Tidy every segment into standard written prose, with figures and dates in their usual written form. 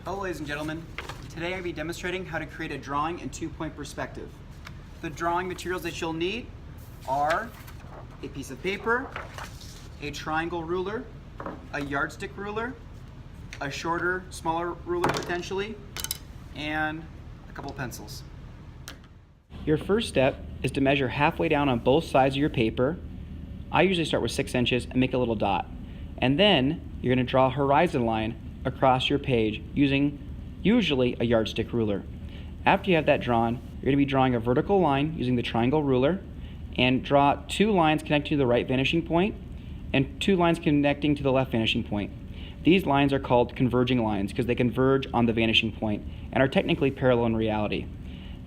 Hello ladies and gentlemen. Today I'm going to be demonstrating how to create a drawing in two-point perspective. The drawing materials that you'll need are a piece of paper, a triangle ruler, a yardstick ruler, a shorter, smaller ruler potentially, and a couple pencils. Your first step is to measure halfway down on both sides of your paper. I usually start with 6 inches and make a little dot. And then you're going to draw a horizon line across your page using usually a yardstick ruler. After you have that drawn, you're going to be drawing a vertical line using the triangle ruler, and draw 2 lines connecting to the right vanishing point and 2 lines connecting to the left vanishing point. These lines are called converging lines because they converge on the vanishing point and are technically parallel in reality.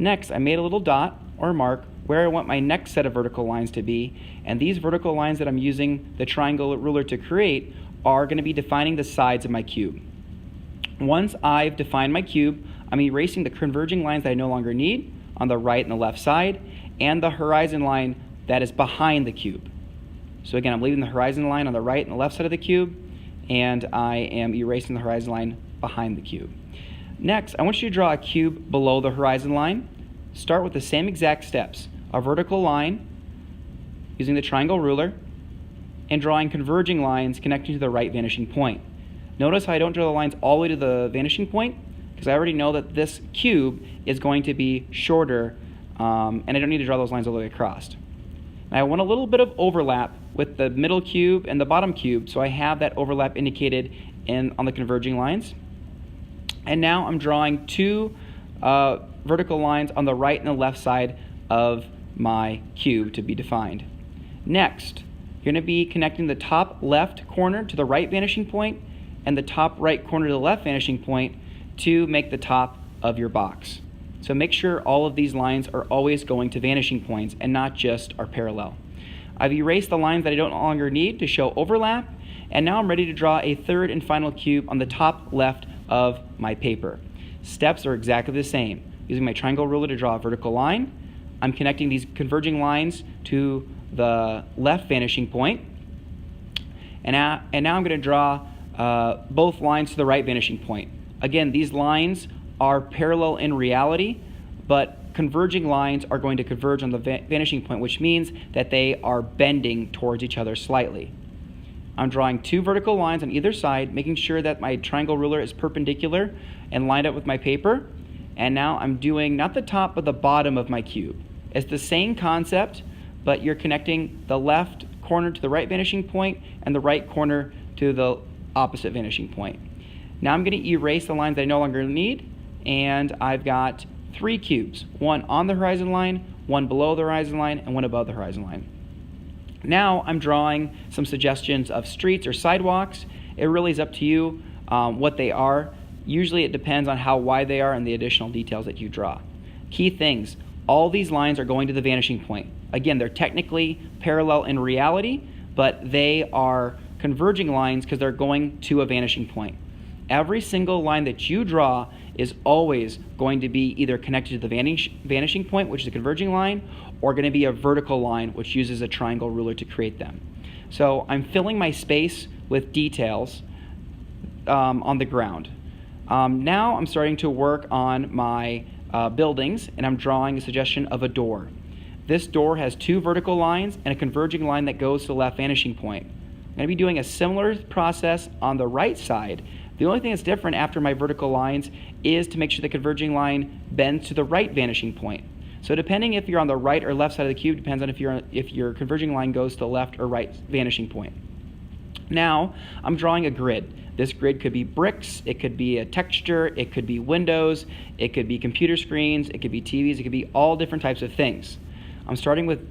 Next, I made a little dot or mark where I want my next set of vertical lines to be, and these vertical lines that I'm using the triangle ruler to create are going to be defining the sides of my cube. Once I've defined my cube, I'm erasing the converging lines that I no longer need on the right and the left side, and the horizon line that is behind the cube. So again, I'm leaving the horizon line on the right and the left side of the cube, and I am erasing the horizon line behind the cube. Next, I want you to draw a cube below the horizon line. Start with the same exact steps. A vertical line using the triangle ruler, and drawing converging lines connecting to the right vanishing point. Notice how I don't draw the lines all the way to the vanishing point, because I already know that this cube is going to be shorter, and I don't need to draw those lines all the way across. Now I want a little bit of overlap with the middle cube and the bottom cube, so I have that overlap indicated on the converging lines. And now I'm drawing 2 vertical lines on the right and the left side of my cube to be defined. Next, you're going to be connecting the top left corner to the right vanishing point and the top right corner to the left vanishing point to make the top of your box. So make sure all of these lines are always going to vanishing points and not just are parallel. I've erased the lines that I don't no longer need to show overlap, and now I'm ready to draw a third and final cube on the top left of my paper. Steps are exactly the same. Using my triangle ruler to draw a vertical line, I'm connecting these converging lines to the left vanishing point, and now I'm going to draw both lines to the right vanishing point. Again, these lines are parallel in reality, but converging lines are going to converge on the vanishing point, which means that they are bending towards each other slightly. I'm drawing 2 vertical lines on either side, making sure that my triangle ruler is perpendicular and lined up with my paper. And now I'm doing not the top but the bottom of my cube. It's the same concept, but you're connecting the left corner to the right vanishing point and the right corner to the opposite vanishing point. Now I'm going to erase the lines that I no longer need, and I've got 3 cubes, 1 on the horizon line, 1 below the horizon line, and 1 above the horizon line. Now I'm drawing some suggestions of streets or sidewalks. It really is up to you what they are. Usually it depends on how wide they are and the additional details that you draw. Key things, all these lines are going to the vanishing point. Again, they're technically parallel in reality, but they are converging lines because they're going to a vanishing point. Every single line that you draw is always going to be either connected to the vanishing point, which is a converging line, or going to be a vertical line, which uses a triangle ruler to create them. So I'm filling my space with details on the ground. Now I'm starting to work on my buildings, and I'm drawing a suggestion of a door. This door has 2 vertical lines and a converging line that goes to the left vanishing point. I'm going to be doing a similar process on the right side. The only thing that's different after my vertical lines is to make sure the converging line bends to the right vanishing point. So depending if you're on the right or left side of the cube depends on if your converging line goes to the left or right vanishing point. Now I'm drawing a grid. This grid could be bricks, it could be a texture, it could be windows, it could be computer screens, it could be TVs, it could be all different types of things. I'm starting with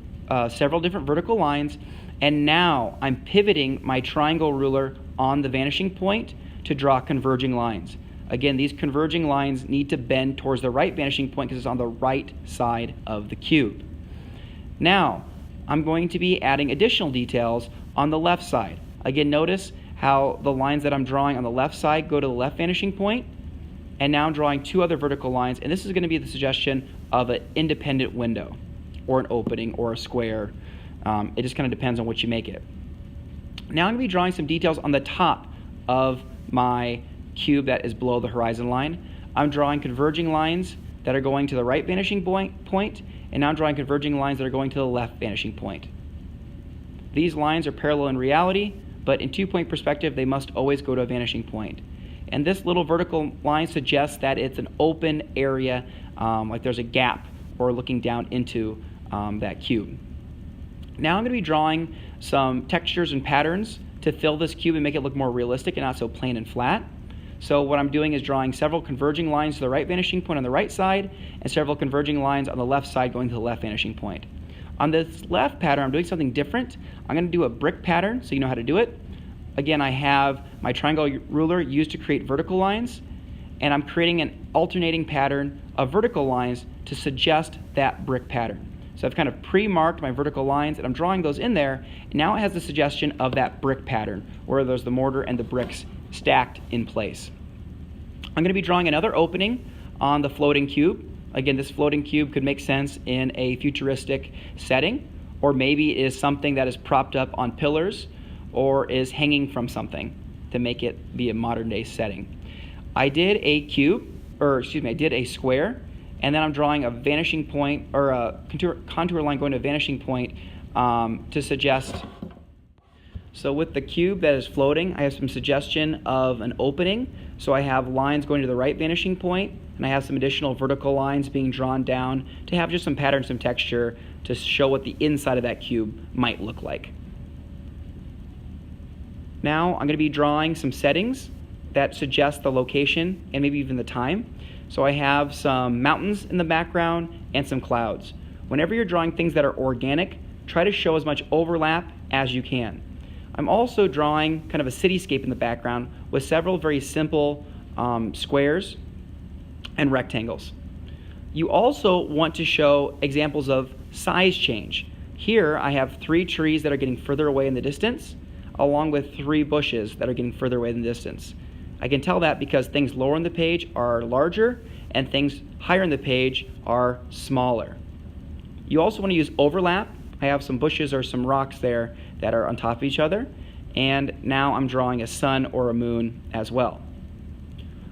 several different vertical lines, and now I'm pivoting my triangle ruler on the vanishing point to draw converging lines. Again, these converging lines need to bend towards the right vanishing point because it's on the right side of the cube. Now, I'm going to be adding additional details on the left side. Again, notice how the lines that I'm drawing on the left side go to the left vanishing point, and now I'm drawing 2 other vertical lines, and this is going to be the suggestion of an independent window, or an opening, or a square. It just kind of depends on what you make it. Now I'm going to be drawing some details on the top of my cube that is below the horizon line. I'm drawing converging lines that are going to the right vanishing point, and now I'm drawing converging lines that are going to the left vanishing point. These lines are parallel in reality, but in two-point perspective, they must always go to a vanishing point. And this little vertical line suggests that it's an open area, like there's a gap or looking down into that cube. Now I'm going to be drawing some textures and patterns to fill this cube and make it look more realistic and not so plain and flat. So what I'm doing is drawing several converging lines to the right vanishing point on the right side and several converging lines on the left side going to the left vanishing point. On this left pattern, I'm doing something different. I'm going to do a brick pattern so you know how to do it. Again, I have my triangle ruler used to create vertical lines, and I'm creating an alternating pattern of vertical lines to suggest that brick pattern. So I've kind of pre-marked my vertical lines, and I'm drawing those in there, and now it has the suggestion of that brick pattern, where there's the mortar and the bricks stacked in place. I'm going to be drawing another opening on the floating cube. Again, this floating cube could make sense in a futuristic setting, or maybe it is something that is propped up on pillars or is hanging from something to make it be a modern day setting. I did a square, and then I'm drawing a vanishing point or a contour line going to a vanishing point to suggest. So with the cube that is floating, I have some suggestion of an opening. So I have lines going to the right vanishing point, and I have some additional vertical lines being drawn down to have just some pattern, some texture to show what the inside of that cube might look like. Now I'm going to be drawing some settings that suggest the location and maybe even the time. So I have some mountains in the background and some clouds. Whenever you're drawing things that are organic, try to show as much overlap as you can. I'm also drawing kind of a cityscape in the background with several very simple squares and rectangles. You also want to show examples of size change. Here I have 3 trees that are getting further away in the distance, along with 3 bushes that are getting further away in the distance. I can tell that because things lower on the page are larger and things higher on the page are smaller. You also want to use overlap. I have some bushes or some rocks there that are on top of each other, and now I'm drawing a sun or a moon as well.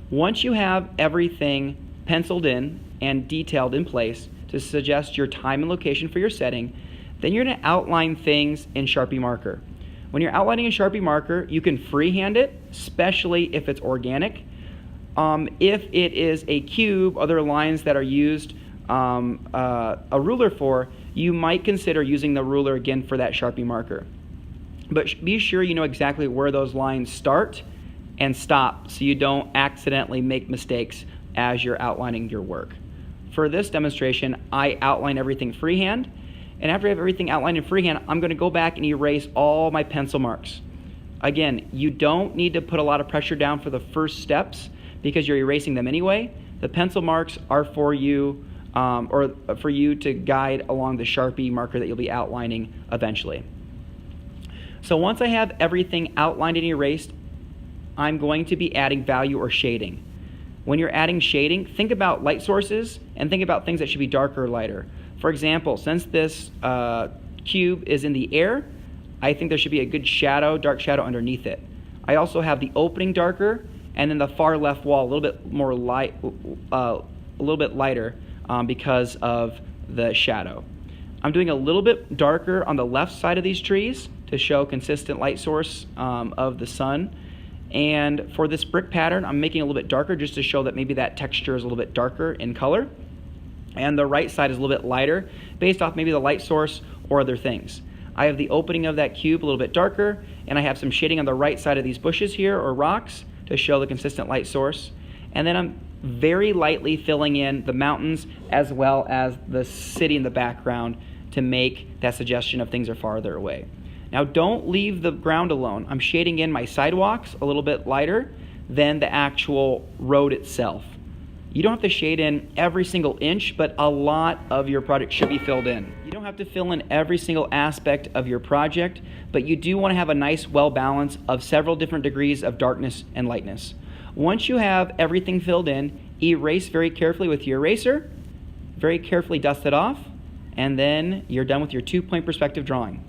Once you have everything penciled in and detailed in place to suggest your time and location for your setting, then you're going to outline things in Sharpie marker. When you're outlining in Sharpie marker, you can freehand it, especially if it's organic. If it is a cube, other lines that are used a ruler for, you might consider using the ruler again for that Sharpie marker. But be sure you know exactly where those lines start and stop so you don't accidentally make mistakes as you're outlining your work. For this demonstration, I outline everything freehand, and after I have everything outlined in freehand, I'm going to go back and erase all my pencil marks. Again, you don't need to put a lot of pressure down for the first steps because you're erasing them anyway. The pencil marks are for you or for you to guide along the Sharpie marker that you'll be outlining eventually. So once I have everything outlined and erased, I'm going to be adding value or shading. When you're adding shading, think about light sources and think about things that should be darker or lighter. For example, since this cube is in the air, I think there should be a good shadow, dark shadow underneath it. I also have the opening darker, and then the far left wall a little bit more light, a little bit lighter because of the shadow. I'm doing a little bit darker on the left side of these trees to show consistent light source of the sun. And for this brick pattern, I'm making it a little bit darker just to show that maybe that texture is a little bit darker in color. And the right side is a little bit lighter based off maybe the light source or other things. I have the opening of that cube a little bit darker, and I have some shading on the right side of these bushes here or rocks to show the consistent light source. And then I'm very lightly filling in the mountains as well as the city in the background to make that suggestion of things are farther away. Now don't leave the ground alone. I'm shading in my sidewalks a little bit lighter than the actual road itself. You don't have to shade in every single inch, but a lot of your project should be filled in. You don't have to fill in every single aspect of your project, but you do want to have a nice well balance of several different degrees of darkness and lightness. Once you have everything filled in, erase very carefully with your eraser, very carefully dust it off, and then you're done with your 2-point perspective drawing.